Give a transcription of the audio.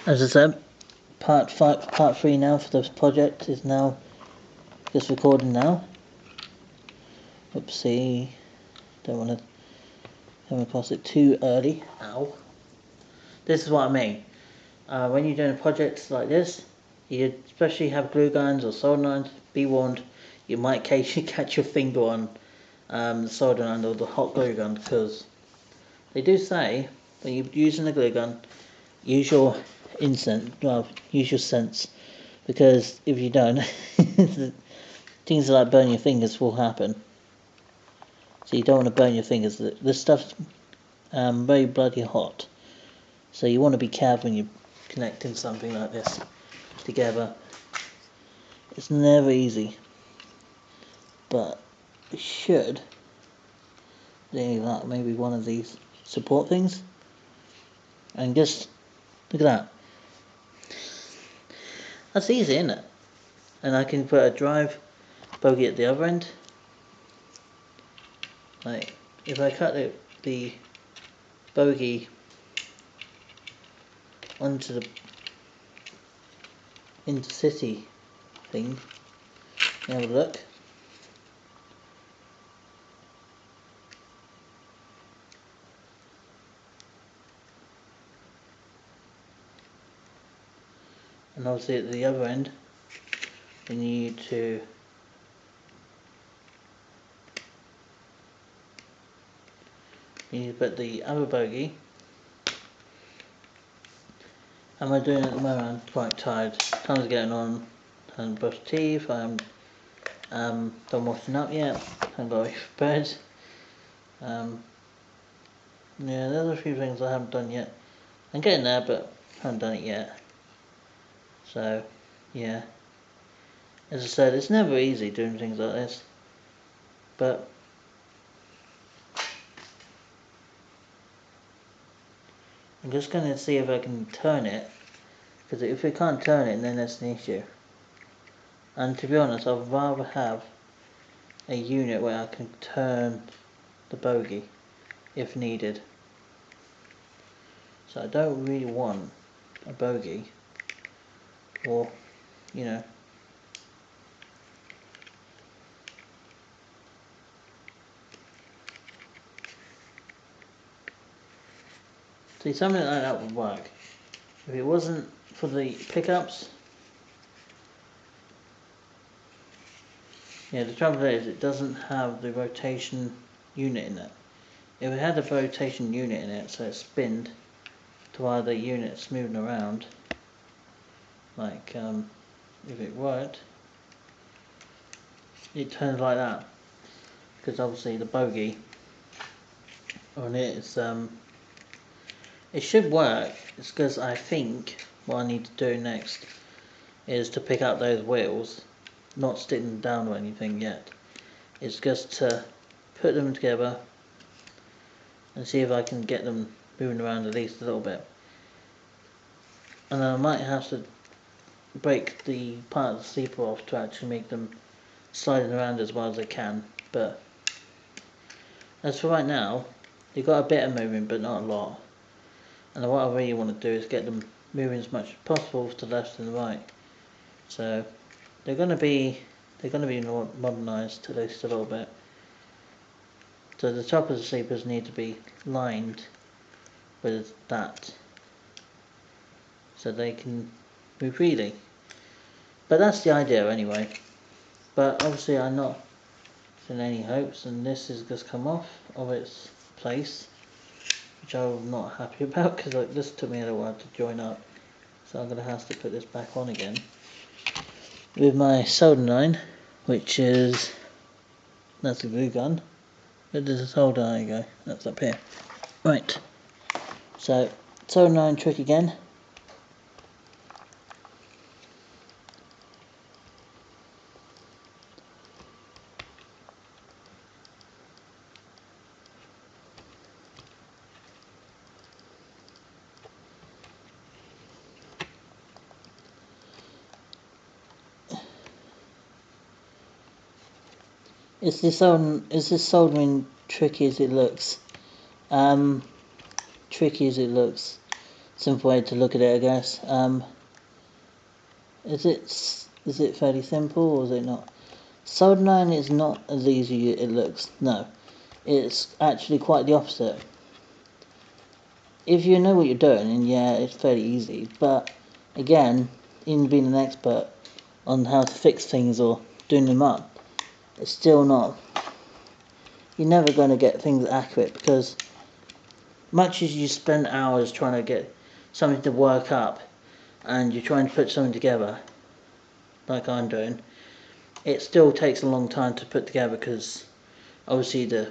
As I said, part 3 now for this project is now just recording now. Oopsie, don't want to come across it too early. Ow. This is what I mean. When you're doing a project like this, you especially have glue guns or soldering irons, be warned, you might occasionally catch your finger on the soldering iron or the hot glue gun, because they do say when you're using a glue gun, use your use your sense, because if you don't, things like burning your fingers will happen. So you don't want to burn your fingers. This stuff's very bloody hot, so you want to be careful when you're connecting something like this together. It's never easy, but it should do that. Maybe one of these support things, and just look at that. That's easy, isn't it? And I can put a drive bogey at the other end. Like, if I cut the bogey onto the intercity thing, have a look. And obviously at the other end, we need to put the other bogey. How am I doing at the moment? I'm quite tired. Time's getting on. I haven't brushed teeth. I'm done washing up yet. I haven't got ready for bed. Yeah, there's a few things I haven't done yet. I'm getting there, but I haven't done it yet. So, yeah. As I said, it's never easy doing things like this. But I'm just going to see if I can turn it. Because if we can't turn it, then that's an issue. And to be honest, I'd rather have a unit where I can turn the bogey if needed. So I don't really want a bogey, or, you know, see, something like that would work. If it wasn't for the pickups, yeah, the trouble is it doesn't have the rotation unit in it. If it had a rotation unit in it, so it spinned to while the unit's moving around, like if it worked, it turns like that. Because obviously the bogey on it is it should work. It's because I think what I need to do next is to pick up those wheels, not stick them down or anything yet. It's just to put them together and see if I can get them moving around at least a little bit. And I might have to break the part of the sleeper off to actually make them sliding around as well as they can. But as for right now, they've got a bit of moving but not a lot. And what I really want to do is get them moving as much as possible to the left and the right. So they're going to be modernised at least a little bit. So the top of the sleepers need to be lined with that, so they can move freely. But that's the idea anyway. But obviously I'm not in any hopes, and this has just come off of its place, which I'm not happy about, because this took me a little while to join up. So I'm going to have to put this back on again with my soldering iron, which is, that's a glue gun. Where does the solder iron go? That's up here. Right, so soldering iron trick again. Is this soldering tricky as it looks? Tricky as it looks. simple way to look at it, I guess. Is it fairly simple or is it not? Soldering iron is not as easy as it looks. No, it's actually quite the opposite. If you know what you're doing, and yeah, it's fairly easy. But again, even being an expert on how to fix things or doing them up, it's still not. You're never going to get things accurate because much as you spend hours trying to get something to work up and you're trying to put something together, like I'm doing, it still takes a long time to put together because obviously the